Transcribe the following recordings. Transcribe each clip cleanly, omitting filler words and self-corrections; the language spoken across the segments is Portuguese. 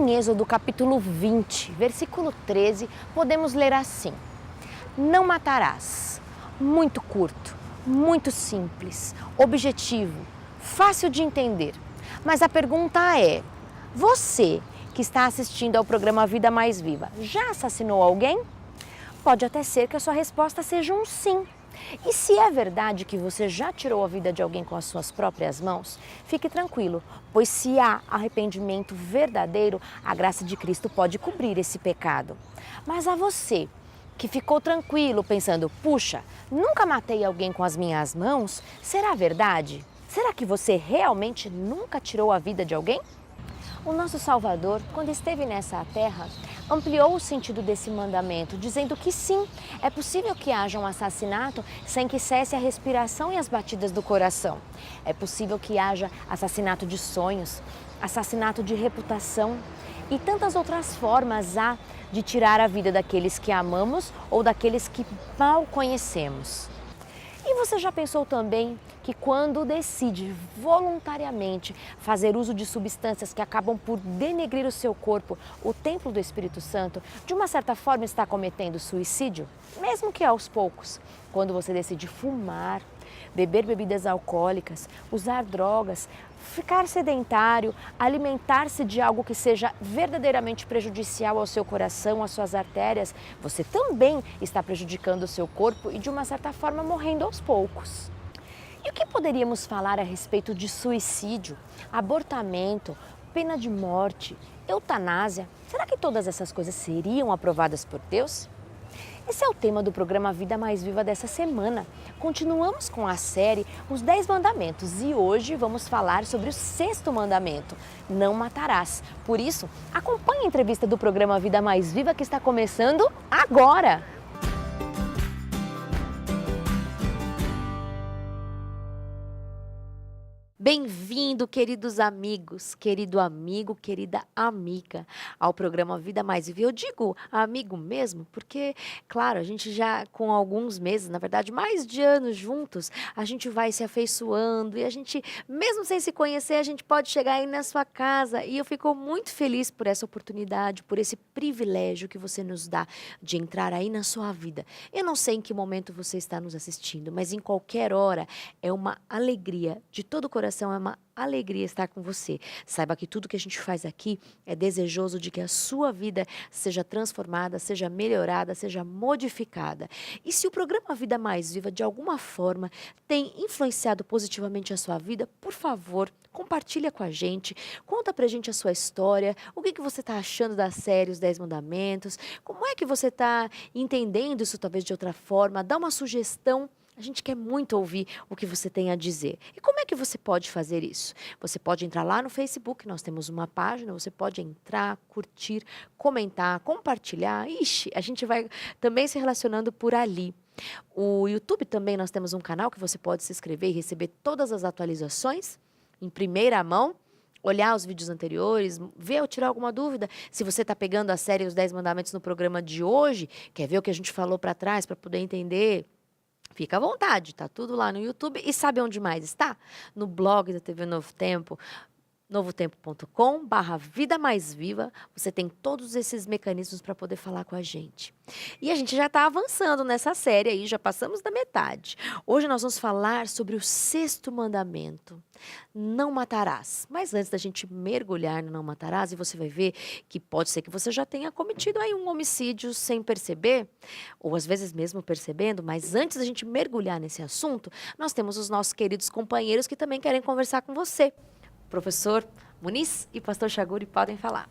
Em Êxodo capítulo 20, versículo 13, podemos ler assim: Não matarás. Muito curto, muito simples, objetivo, fácil de entender. Mas a pergunta é: você que está assistindo ao programa Vida Mais Viva, já assassinou alguém? Pode até ser que a sua resposta seja um sim. E se é verdade que você já tirou a vida de alguém com as suas próprias mãos, fique tranquilo, pois se há arrependimento verdadeiro, a graça de Cristo pode cobrir esse pecado. Mas a você que ficou tranquilo pensando, puxa, nunca matei alguém com as minhas mãos, será verdade? Será que você realmente nunca tirou a vida de alguém? O nosso Salvador, quando esteve nessa terra, ampliou o sentido desse mandamento, dizendo que sim, é possível que haja um assassinato sem que cesse a respiração e as batidas do coração. É possível que haja assassinato de sonhos, assassinato de reputação e tantas outras formas há de tirar a vida daqueles que amamos ou daqueles que mal conhecemos. E você já pensou também que quando decide voluntariamente fazer uso de substâncias que acabam por denegrir o seu corpo, o templo do Espírito Santo, de uma certa forma está cometendo suicídio? Mesmo que aos poucos. Quando você decide fumar, beber bebidas alcoólicas, usar drogas, ficar sedentário, alimentar-se de algo que seja verdadeiramente prejudicial ao seu coração, às suas artérias, você também está prejudicando o seu corpo e de uma certa forma morrendo aos poucos. E o que poderíamos falar a respeito de suicídio, abortamento, pena de morte, eutanásia? Será que todas essas coisas seriam aprovadas por Deus? Esse é o tema do programa Vida Mais Viva dessa semana. Continuamos com a série Os 10 Mandamentos e hoje vamos falar sobre o 6º mandamento, não matarás. Por isso, acompanhe a entrevista do programa Vida Mais Viva que está começando agora! Bem-vindo, queridos amigos, querido amigo, querida amiga, ao programa Vida Mais Viva. Eu digo amigo mesmo porque, claro, a gente já com alguns meses, na verdade, mais de anos juntos, a gente vai se afeiçoando e a gente, mesmo sem se conhecer, a gente pode chegar aí na sua casa e eu fico muito feliz por essa oportunidade, por esse privilégio que você nos dá de entrar aí na sua vida. Eu não sei em que momento você está nos assistindo, mas em qualquer hora é uma alegria de todo o coração. É uma alegria estar com você. Saiba que tudo que a gente faz aqui é desejoso de que a sua vida seja transformada, seja melhorada, seja modificada. E se o programa Vida Mais Viva, de alguma forma, tem influenciado positivamente a sua vida, por favor, compartilha com a gente, conta pra gente a sua história, o que você está achando da série Os 10 Mandamentos, como é que você está entendendo isso talvez de outra forma, dá uma sugestão. A gente quer muito ouvir o que você tem a dizer. E como é que você pode fazer isso? Você pode entrar lá no Facebook, nós temos uma página, você pode entrar, curtir, comentar, compartilhar. Ixi, a gente vai também se relacionando por ali. O YouTube também nós temos um canal que você pode se inscrever e receber todas as atualizações em primeira mão. Olhar os vídeos anteriores, ver ou tirar alguma dúvida. Se você está pegando a série Os 10 Mandamentos no programa de hoje, quer ver o que a gente falou para trás para poder entender? Fica à vontade, tá tudo lá no YouTube. E sabe onde mais está? No blog da TV Novo Tempo, novotempo.com/Vida Mais Viva. Você tem todos esses mecanismos para poder falar com a gente. E a gente já está avançando nessa série aí, já passamos da metade. Hoje nós vamos falar sobre o 6º mandamento, não matarás. Mas antes da gente mergulhar no não matarás, e você vai ver que pode ser que você já tenha cometido aí um homicídio sem perceber, ou às vezes mesmo percebendo, mas antes da gente mergulhar nesse assunto, nós temos os nossos queridos companheiros que também querem conversar com você. Professor Muniz e pastor Chaguri podem falar.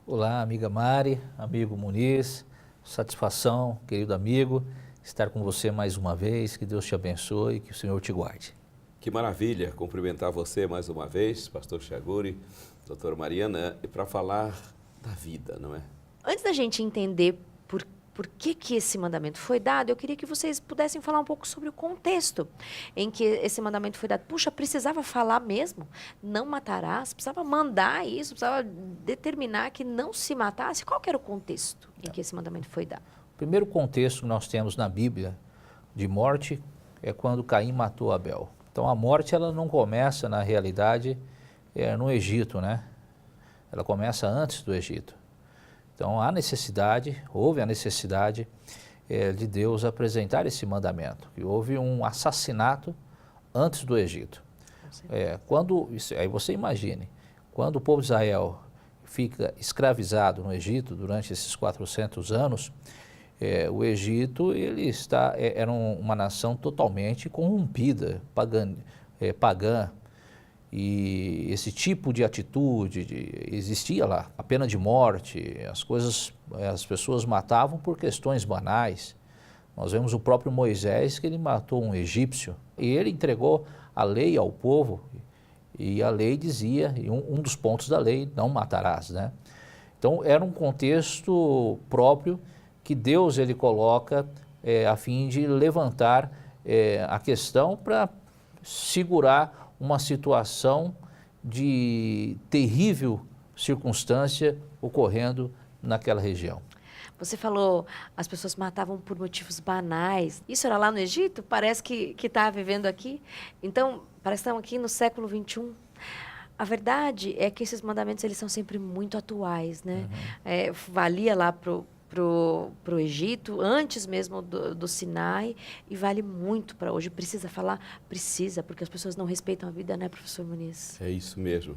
Olá, amiga Mari, amigo Muniz, satisfação, querido amigo, estar com você mais uma vez, que Deus te abençoe e que o Senhor te guarde. Que maravilha cumprimentar você mais uma vez, pastor Chaguri, doutora Mariana, e para falar da vida, não é? Antes da gente entender por que esse mandamento foi dado, eu queria que vocês pudessem falar um pouco sobre o contexto em que esse mandamento foi dado. Puxa, precisava falar mesmo? Não matarás? Precisava mandar isso? Precisava determinar que não se matasse? Qual que era o contexto em que esse mandamento foi dado? O primeiro contexto que nós temos na Bíblia de morte é quando Caim matou Abel. Então a morte ela não começa na realidade no Egito, né? ela começa antes do Egito. Então houve a necessidade de Deus apresentar esse mandamento, que houve um assassinato antes do Egito. Aí você imagine, quando o povo de Israel fica escravizado no Egito durante esses 400 anos, o Egito era uma nação totalmente corrompida, pagã, e esse tipo de atitude existia lá. A pena de morte, as pessoas matavam por questões banais. Nós vemos o próprio Moisés, que ele matou um egípcio, e ele entregou a lei ao povo, e a lei dizia, e um dos pontos da lei, não matarás, né? Então era um contexto próprio que Deus ele coloca a fim de levantar a questão para segurar uma situação de terrível circunstância ocorrendo naquela região. Você falou, as pessoas matavam por motivos banais. Isso era lá no Egito? Parece que está vivendo aqui. Então, parece que estamos aqui no século XXI. A verdade é que esses mandamentos eles são sempre muito atuais, né? Valia lá pro Egito, antes mesmo do Sinai, e vale muito para hoje. Precisa falar? Precisa, porque as pessoas não respeitam a vida, né, professor Muniz? É isso mesmo.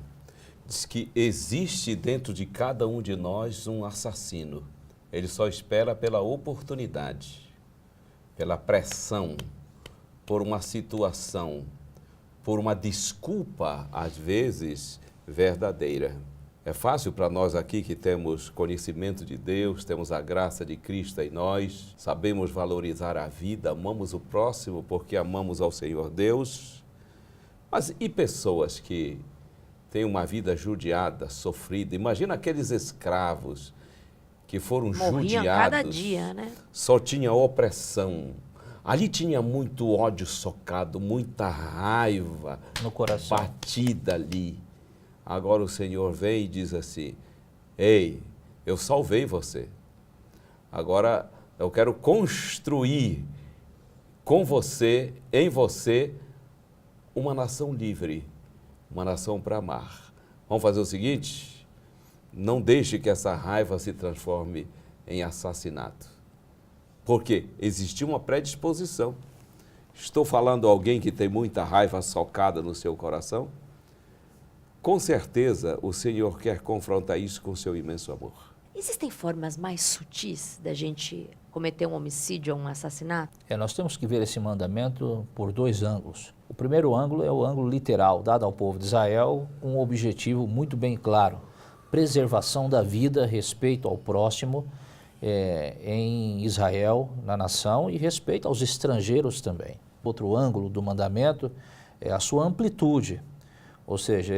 Diz que existe dentro de cada um de nós um assassino. Ele só espera pela oportunidade, pela pressão, por uma situação, por uma desculpa, às vezes, verdadeira. É fácil para nós aqui que temos conhecimento de Deus, temos a graça de Cristo em nós, sabemos valorizar a vida, amamos o próximo porque amamos ao Senhor Deus. Mas e pessoas que têm uma vida judiada, sofrida? Imagina aqueles escravos que foram morriam judiados. Cada dia, né? Só tinha opressão. Ali tinha muito ódio socado, muita raiva no coração, batida ali. Agora o Senhor vem e diz assim, ei, eu salvei você. Agora eu quero construir com você, em você, uma nação livre, uma nação para amar. Vamos fazer o seguinte? Não deixe que essa raiva se transforme em assassinato. Porque existiu uma predisposição. Estou falando a alguém que tem muita raiva socada no seu coração? Com certeza, o Senhor quer confrontar isso com o seu imenso amor. Existem formas mais sutis da gente cometer um homicídio ou um assassinato? Nós temos que ver esse mandamento por dois ângulos. O primeiro ângulo é o ângulo literal, dado ao povo de Israel, com um objetivo muito bem claro: preservação da vida, respeito ao próximo em Israel, na nação, e respeito aos estrangeiros também. Outro ângulo do mandamento é a sua amplitude. Ou seja,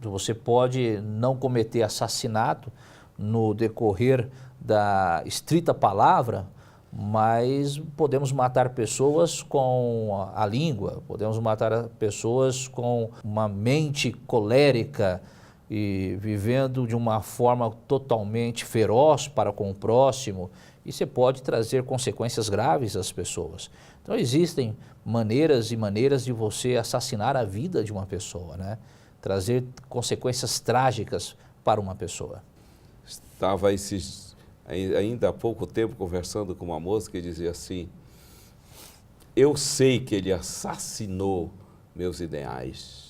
você pode não cometer assassinato no decorrer da estrita palavra, mas podemos matar pessoas com a língua, podemos matar pessoas com uma mente colérica e vivendo de uma forma totalmente feroz para com o próximo, e você pode trazer consequências graves às pessoas. Então existem maneiras e maneiras de você assassinar a vida de uma pessoa, né? Trazer consequências trágicas para uma pessoa. Estava ainda há pouco tempo conversando com uma moça que dizia assim, eu sei que ele assassinou meus ideais.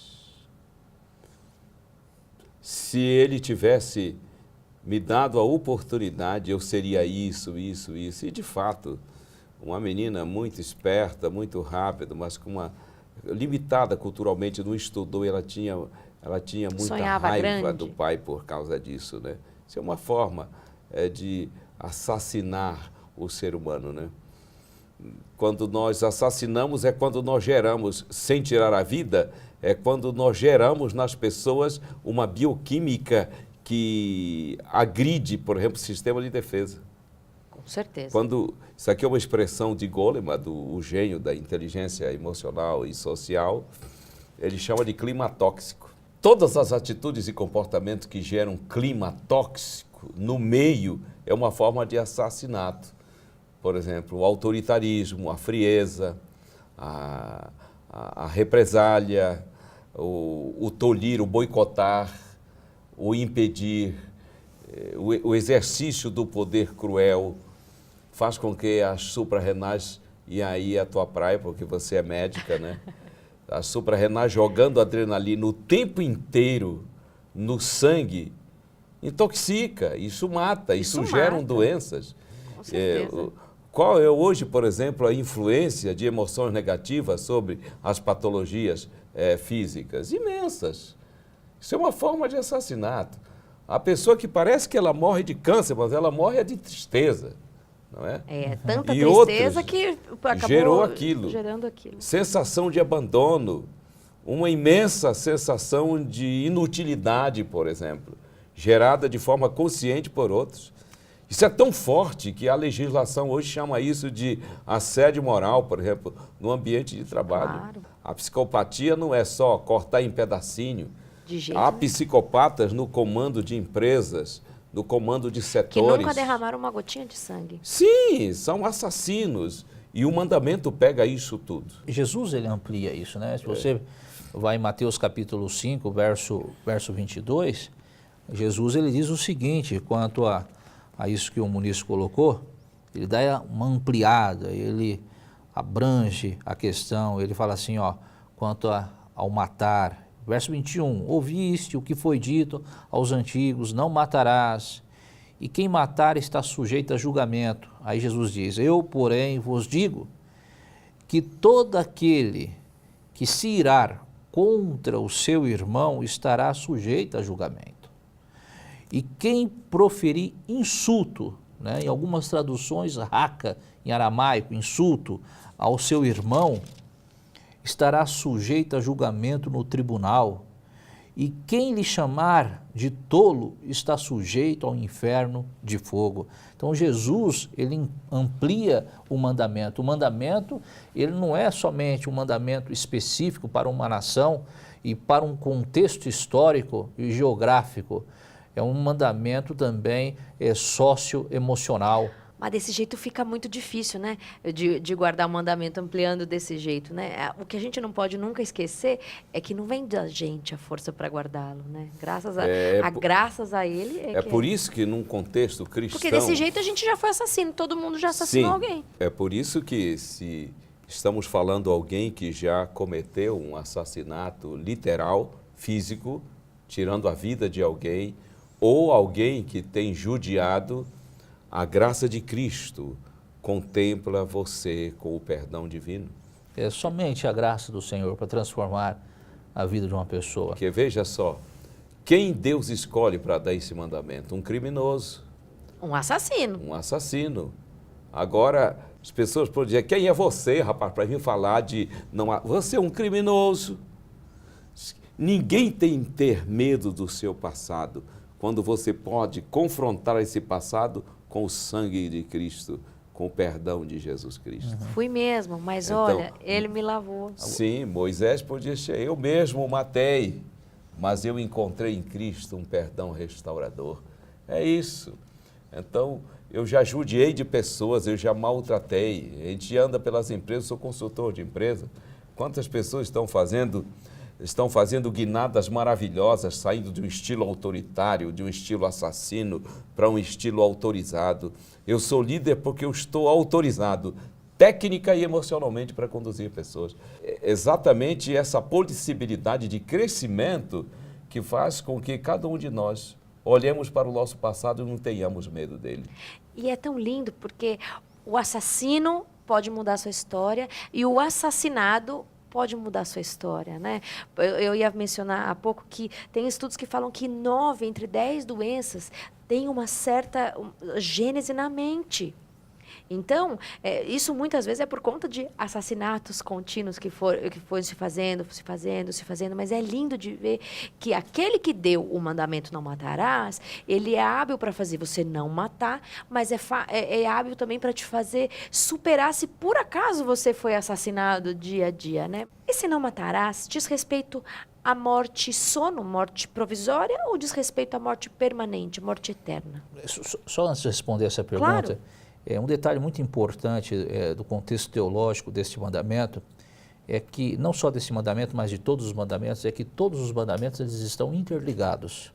Se ele tivesse me dado a oportunidade, eu seria isso, isso, isso. E, de fato, uma menina muito esperta, muito rápida, mas com uma limitada culturalmente, não estudou, ela tinha muita Sonhava raiva grande. do pai por causa disso, né? Isso é uma forma de assassinar o ser humano, né? Quando nós assassinamos é quando nós geramos, sem tirar a vida, é quando nós geramos nas pessoas uma bioquímica que agride, por exemplo, o sistema de defesa. Com certeza. Isso aqui é uma expressão de Goleman, o gênio da inteligência emocional e social, ele chama de clima tóxico. Todas as atitudes e comportamentos que geram clima tóxico no meio é uma forma de assassinato. Por exemplo, o autoritarismo, a frieza, a represália, o tolir, o boicotar, ou impedir o exercício do poder cruel, faz com que as suprarrenais, e aí é a tua praia, porque você é médica, né? As suprarrenais jogando adrenalina o tempo inteiro no sangue, intoxica, isso mata, isso geram doenças. Com certeza. Qual é hoje, por exemplo, a influência de emoções negativas sobre as patologias físicas? Imensas. Isso é uma forma de assassinato. A pessoa que parece que ela morre de câncer, mas ela morre de tristeza, não é? Tanta E tristeza outros que acabou gerou aquilo. gerando aquilo. Sensação de abandono, uma imensa sensação de inutilidade, por exemplo, gerada de forma consciente por outros. Isso é tão forte que a legislação hoje chama isso de assédio moral, por exemplo, no ambiente de trabalho. Claro. A psicopatia não é só cortar em pedacinho. De jeito Há nenhum. psicopatas no comando de empresas, no comando de Que setores. nunca derramaram uma gotinha de sangue. Sim, são assassinos. E o mandamento pega isso tudo. Jesus, ele amplia isso, né? Se você vai em Mateus capítulo 5, verso 22, Jesus, ele diz o seguinte, quanto a isso que o Muniz colocou, ele dá uma ampliada, ele abrange a questão, ele fala assim, ó, quanto ao matar. Verso 21, ouviste o que foi dito aos antigos, não matarás, e quem matar está sujeito a julgamento. Aí Jesus diz, eu, porém, vos digo que todo aquele que se irar contra o seu irmão estará sujeito a julgamento. E quem proferir insulto, né, em algumas traduções, raca, em aramaico, insulto, ao seu irmão, estará sujeito a julgamento no tribunal, e quem lhe chamar de tolo está sujeito ao inferno de fogo. Então Jesus, ele amplia o mandamento. O mandamento, ele não é somente um mandamento específico para uma nação e para um contexto histórico e geográfico. É um mandamento também socioemocional. Mas desse jeito fica muito difícil, né? De guardar o mandamento ampliando desse jeito, né? O que a gente não pode nunca esquecer é que não vem da gente a força para guardá-lo, né? Graças a ele. É por isso que num contexto cristão... Porque desse jeito a gente já foi assassino, todo mundo já assassinou alguém. É por isso que se estamos falando alguém que já cometeu um assassinato literal, físico, tirando a vida de alguém, ou alguém que tem judiado, a graça de Cristo contempla você com o perdão divino. É somente a graça do Senhor para transformar a vida de uma pessoa. Porque veja só, quem Deus escolhe para dar esse mandamento? Um criminoso. Um assassino. Um assassino. Agora, as pessoas podem dizer, quem é você, rapaz, para vir falar de... não, você é um criminoso. Ninguém tem que ter medo do seu passado, quando você pode confrontar esse passado com o sangue de Cristo, com o perdão de Jesus Cristo. Fui mesmo, mas Então, olha, ele me lavou. Sim, Moisés podia dizer, eu mesmo o matei, mas eu encontrei em Cristo um perdão restaurador. É isso. Então, eu já judiei de pessoas, eu já maltratei. A gente anda pelas empresas, sou consultor de empresa. Quantas pessoas estão fazendo guinadas maravilhosas, saindo de um estilo autoritário, de um estilo assassino, para um estilo autorizado. Eu sou líder porque eu estou autorizado, técnica e emocionalmente, para conduzir pessoas. É exatamente essa possibilidade de crescimento que faz com que cada um de nós olhemos para o nosso passado e não tenhamos medo dele. E é tão lindo porque o assassino pode mudar a sua história e o assassinado pode mudar a sua história, né? Eu ia mencionar há pouco que tem estudos que falam que 9 entre 10 doenças têm uma certa gênese na mente. Então, isso muitas vezes é por conta de assassinatos contínuos que foram se fazendo, mas é lindo de ver que aquele que deu o mandamento não matarás, ele é hábil para fazer você não matar, mas é hábil também para te fazer superar se por acaso você foi assassinado dia a dia, né? Esse não matarás diz respeito à morte sono, morte provisória, ou diz respeito à morte permanente, morte eterna? Só antes de responder essa pergunta... Claro. Um detalhe muito importante do contexto teológico deste mandamento é que, não só desse mandamento, mas de todos os mandamentos, é que todos os mandamentos eles estão interligados.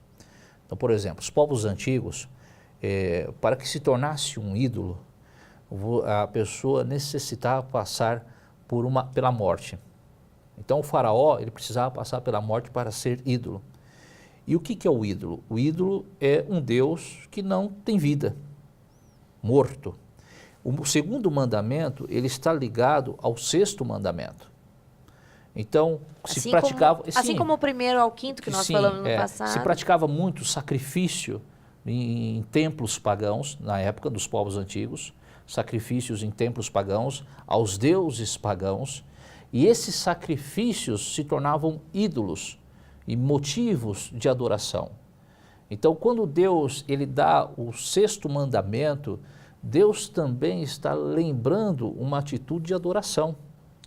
Então, por exemplo, os povos antigos, para que se tornasse um ídolo, a pessoa necessitava passar pela morte. Então o faraó, ele precisava passar pela morte para ser ídolo. E o que é o ídolo? O ídolo é um Deus que não tem vida, morto. O segundo mandamento, ele está ligado ao sexto mandamento. Então, se praticava... Assim como o primeiro ao quinto que nós falamos no passado. Se praticava muito sacrifício em templos pagãos, na época dos povos antigos, sacrifícios em templos pagãos, aos deuses pagãos, e esses sacrifícios se tornavam ídolos e motivos de adoração. Então, quando Deus ele dá o sexto mandamento, Deus também está lembrando uma atitude de adoração.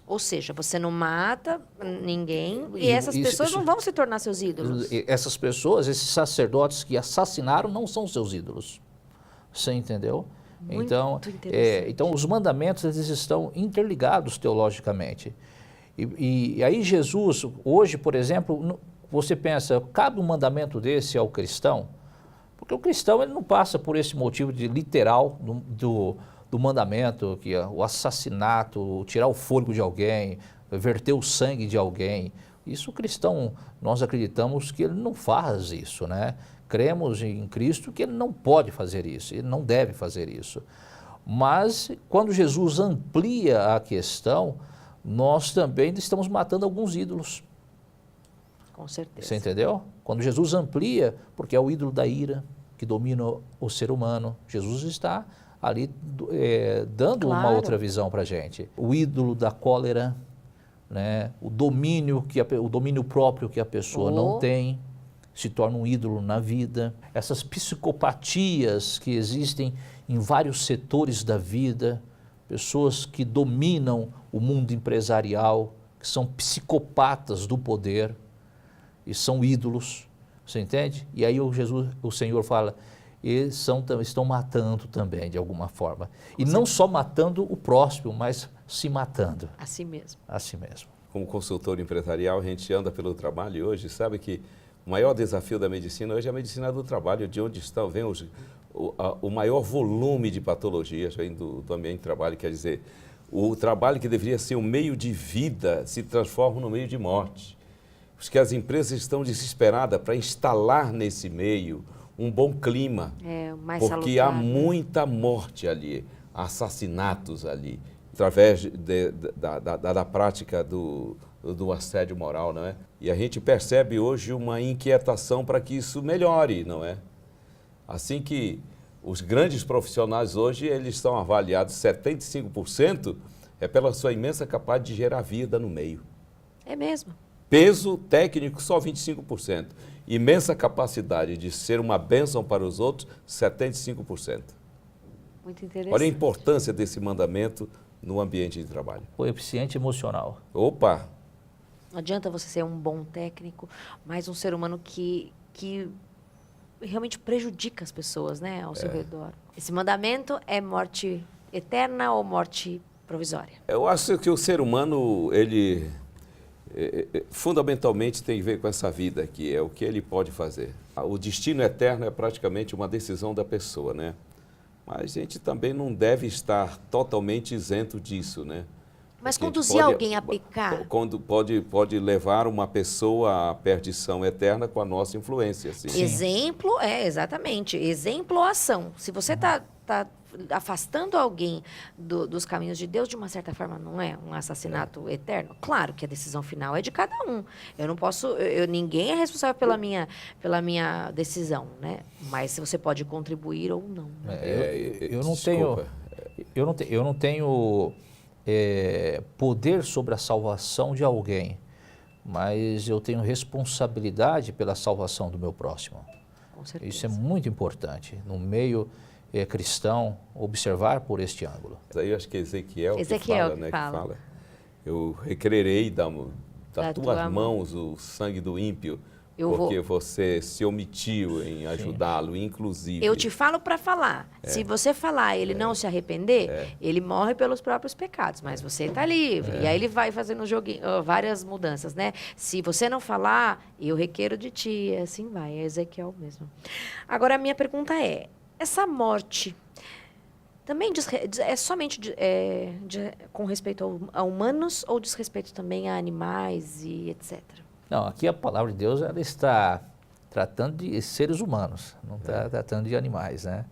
Ou seja, você não mata ninguém e essas pessoas não vão se tornar seus ídolos. Essas pessoas, esses sacerdotes que assassinaram, não são seus ídolos. Você entendeu? Muito Então, os mandamentos eles estão interligados teologicamente. E aí Jesus, hoje, por exemplo, você pensa, cabe um mandamento desse ao cristão? Porque o cristão ele não passa por esse motivo de literal do mandamento, que é o assassinato, tirar o fôlego de alguém, verter o sangue de alguém. Isso o cristão, nós acreditamos que ele não faz isso, né? Cremos em Cristo que ele não pode fazer isso, ele não deve fazer isso. Mas quando Jesus amplia a questão, nós também estamos matando alguns ídolos. Com certeza. Você entendeu? Quando Jesus amplia, porque é o ídolo da ira que domina o ser humano, Jesus está ali dando uma outra visão para a gente. O ídolo da cólera, né? o domínio próprio que a pessoa não tem, se torna um ídolo na vida. Essas psicopatias que existem em vários setores da vida, pessoas que dominam o mundo empresarial, que são psicopatas do poder e são ídolos, você entende? E aí o Senhor fala, eles estão matando também, de alguma forma. E não só matando o próximo, mas se matando. A si mesmo. A si mesmo. Como consultor empresarial, a gente anda pelo trabalho e hoje, sabe que o maior desafio da medicina hoje é a medicina do trabalho, de onde vem o maior volume de patologias, vem do ambiente de trabalho, quer dizer, o trabalho que deveria ser um meio de vida se transforma no meio de morte. Porque as empresas estão desesperadas para instalar nesse meio um bom clima, porque há muita morte ali, assassinatos ali, através da prática do assédio moral, não é? E a gente percebe hoje uma inquietação para que isso melhore, não é? Assim que os grandes profissionais hoje, eles são avaliados 75% pela sua imensa capacidade de gerar vida no meio. É mesmo. Peso técnico, só 25%. Imensa capacidade de ser uma bênção para os outros, 75%. Muito interessante. Olha a importância desse mandamento no ambiente de trabalho. Coeficiente emocional. Opa! Não adianta você ser um bom técnico, mas um ser humano que realmente prejudica as pessoas, né, ao seu redor. Esse mandamento é morte eterna ou morte provisória? Eu acho que o ser humano, ele fundamentalmente tem a ver com essa vida aqui, é o que ele pode fazer. O destino eterno é praticamente uma decisão da pessoa, né? Mas a gente também não deve estar totalmente isento disso, né? Mas conduzir alguém a pecar? Quando pode levar uma pessoa à perdição eterna com a nossa influência. Assim. Exemplo, exatamente. Exemplo ou ação. Se você está afastando alguém dos caminhos de Deus, de uma certa forma, não é um assassinato eterno? Claro que a decisão final é de cada um. Eu não posso... ninguém é responsável pela minha decisão, né? Mas você pode contribuir ou não. Eu não tenho poder sobre a salvação de alguém, mas eu tenho responsabilidade pela salvação do meu próximo. Com certeza. Isso é muito importante, no meio cristão, observar por este ângulo. Aí eu acho que Ezequiel que fala. Eu requererei das tuas mãos o sangue do ímpio, Porque você se omitiu em ajudá-lo, inclusive. Eu te falo para falar. Se você falar e ele não se arrepender, ele morre pelos próprios pecados, mas você está livre. E aí ele vai fazendo várias mudanças, né? Se você não falar, eu requeiro de ti. E assim vai, é Ezequiel mesmo. Agora, a minha pergunta é, essa morte também é somente com respeito a humanos ou diz respeito também a animais e etc.? Não, aqui a palavra de Deus ela está tratando de seres humanos, não está tratando de animais, né?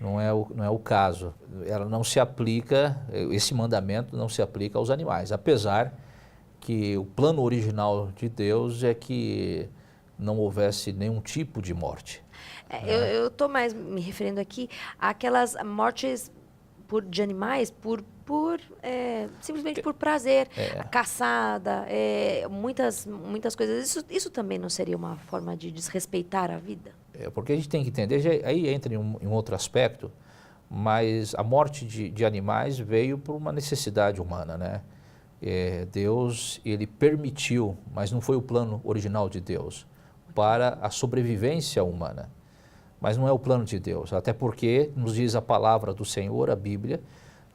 Não é o caso. Ela não se aplica, esse mandamento não se aplica aos animais, apesar que o plano original de Deus é que não houvesse nenhum tipo de morte. Eu estou mais me referindo aqui àquelas mortes de animais simplesmente por prazer, a caçada, muitas coisas. Isso também não seria uma forma de desrespeitar a vida? Porque a gente tem que entender, aí entra em um outro aspecto, mas a morte de animais veio por uma necessidade humana, né? Deus, ele permitiu, mas não foi o plano original de Deus, para a sobrevivência humana. Mas não é o plano de Deus, até porque nos diz a palavra do Senhor, a Bíblia,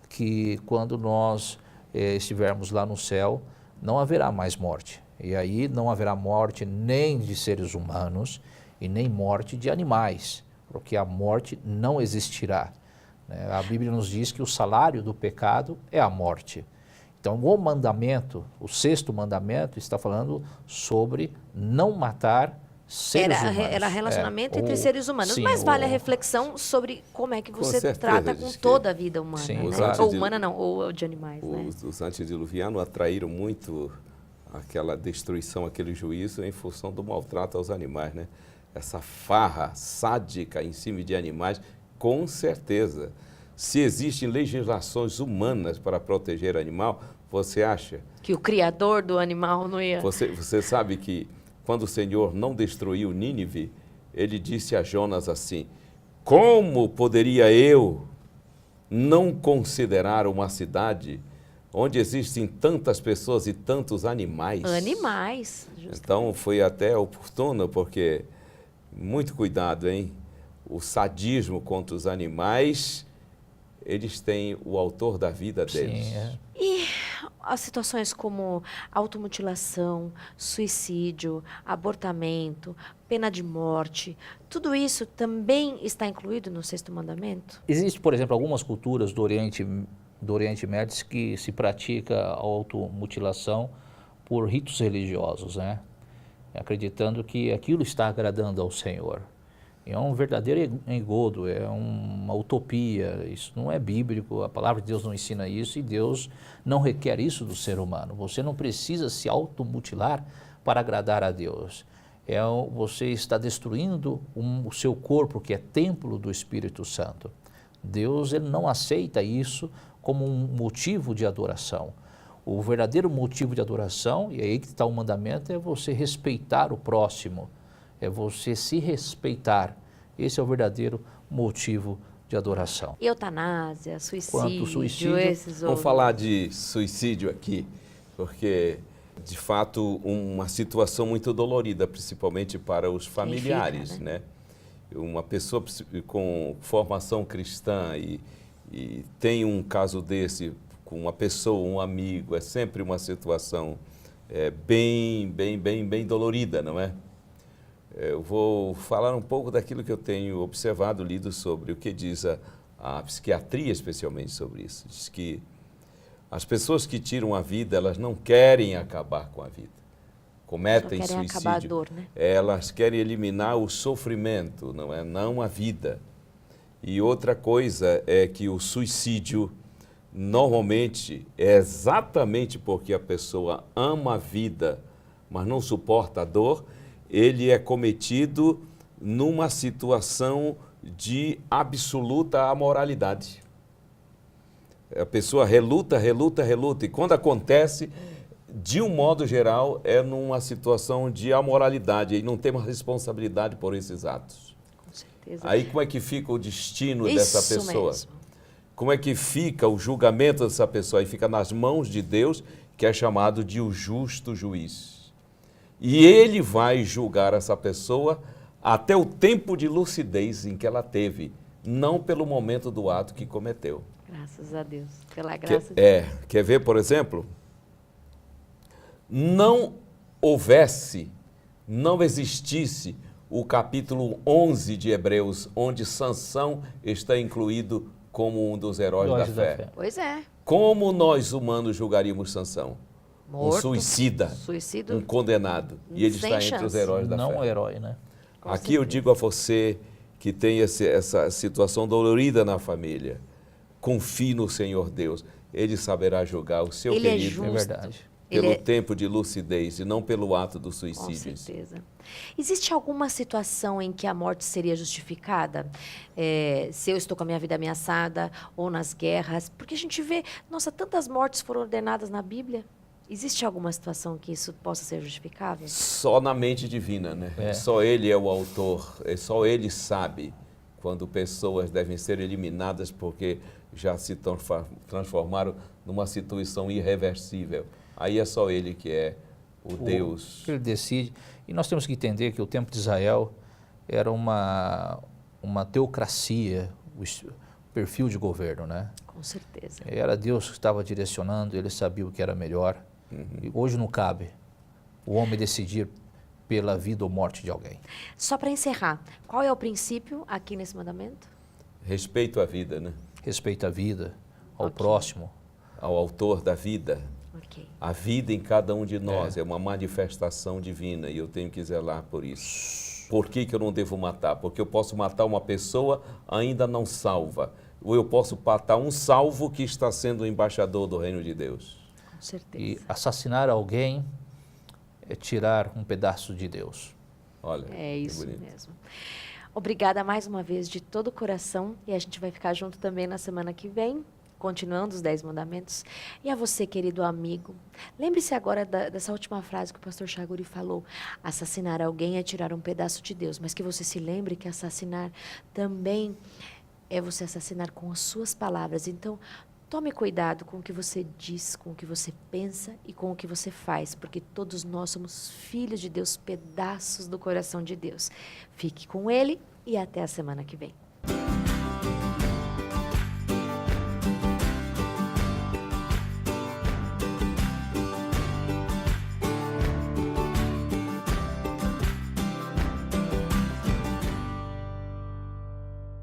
que quando nós estivermos lá no céu, não haverá mais morte. E aí não haverá morte nem de seres humanos e nem morte de animais, porque a morte não existirá. A Bíblia nos diz que o salário do pecado é a morte. Então o mandamento, o 6º mandamento, está falando sobre não matar seres humanos. Era relacionamento entre seres humanos, sim, mas vale a reflexão sobre como é que você trata com toda a vida humana, sim, né? Ou humana não, ou de animais, né? Os antediluvianos atraíram muito aquela destruição, aquele juízo em função do maltrato aos animais, né? Essa farra sádica em cima de animais, com certeza. Se existem legislações humanas para proteger o animal, você acha? Que o criador do animal não ia... Você sabe que quando o Senhor não destruiu Nínive, ele disse a Jonas assim, como poderia eu não considerar uma cidade onde existem tantas pessoas e tantos animais? Animais, justamente. Então foi até oportuno, porque, muito cuidado, hein? O sadismo contra os animais, eles têm o autor da vida deles. Sim, E as situações como automutilação, suicídio, abortamento, pena de morte, tudo isso também está incluído no 6º mandamento? Existe, por exemplo, algumas culturas do Oriente Médio que se pratica a automutilação por ritos religiosos, né? Acreditando que aquilo está agradando ao Senhor. É um verdadeiro engodo, é uma utopia, isso não é bíblico, a palavra de Deus não ensina isso e Deus não requer isso do ser humano. Você não precisa se automutilar para agradar a Deus. Você está destruindo o seu corpo, que é templo do Espírito Santo. Deus ele não aceita isso como um motivo de adoração. O verdadeiro motivo de adoração, e aí que está o mandamento, é você respeitar o próximo. É você se respeitar. Esse é o verdadeiro motivo de adoração. Eutanásia, suicídio, esses outros. Vamos falar de suicídio aqui, porque, de fato, uma situação muito dolorida, principalmente para os familiares, fica, né? Uma pessoa com formação cristã e tem um caso desse com uma pessoa, um amigo, é sempre uma situação bem dolorida, não é? Eu vou falar um pouco daquilo que eu tenho observado, lido sobre o que diz a psiquiatria, especialmente sobre isso. Diz que as pessoas que tiram a vida, elas não querem acabar com a vida. Cometem suicídio. Acabar a dor, né? Elas querem eliminar o sofrimento, não a vida. E outra coisa é que o suicídio, normalmente, é exatamente porque a pessoa ama a vida, mas não suporta a dor, ele é cometido numa situação de absoluta amoralidade. A pessoa reluta, e quando acontece, de um modo geral, é numa situação de amoralidade, e não tem uma responsabilidade por esses atos. Com certeza. Aí como é que fica o destino dessa pessoa? Mesmo. Como é que fica o julgamento dessa pessoa? Aí fica nas mãos de Deus, que é chamado de o justo juiz. E ele vai julgar essa pessoa até o tempo de lucidez em que ela teve, não pelo momento do ato que cometeu. Graças a Deus. Pela graça de Deus. Quer ver, por exemplo? Não existisse o capítulo 11 de Hebreus, onde Sansão está incluído como um dos heróis da fé. Pois é. Como nós humanos julgaríamos Sansão? Morto, Um suicida, suicídio, um condenado. E ele sem está entre os chance. heróis da Não fé. um herói, né? Com Aqui eu certeza. digo a você que tem essa situação dolorida na família. Confie no Senhor Deus. Ele saberá julgar o seu Ele é querido justo. É verdade. pelo Ele é- tempo de lucidez e não pelo ato do Com suicídio. certeza. Existe alguma situação em que a morte seria justificada? Se eu estou com a minha vida ameaçada ou nas guerras? Porque a gente vê, nossa, tantas mortes foram ordenadas na Bíblia. Existe alguma situação que isso possa ser justificável? Só na mente divina, né? É. Só ele é o autor, só ele sabe quando pessoas devem ser eliminadas porque já se transformaram numa situação irreversível. Aí é só ele que é o Deus. Ele decide. E nós temos que entender que o tempo de Israel era uma teocracia, o perfil de governo, né? Com certeza. Era Deus que estava direcionando, ele sabia o que era melhor. E hoje não cabe o homem decidir pela vida ou morte de alguém. Só para encerrar, qual é o princípio aqui nesse mandamento? Respeito à vida, né? Respeito à vida, ao Ok. próximo. Ao autor da vida. Ok. A vida em cada um de nós é uma manifestação divina e eu tenho que zelar por isso. Por que eu não devo matar? Porque eu posso matar uma pessoa ainda não salva. Ou eu posso matar um salvo que está sendo o embaixador do reino de Deus. Com certeza. E assassinar alguém é tirar um pedaço de Deus. Olha, É que isso bonito. mesmo. Obrigada mais uma vez de todo o coração e a gente vai ficar junto também na semana que vem, continuando os 10 mandamentos. E a você, querido amigo, lembre-se agora dessa última frase que o pastor Chaguri falou: assassinar alguém é tirar um pedaço de Deus, mas que você se lembre que assassinar também é você assassinar com as suas palavras. Então, tome cuidado com o que você diz, com o que você pensa e com o que você faz, porque todos nós somos filhos de Deus, pedaços do coração de Deus. Fique com Ele e até a semana que vem.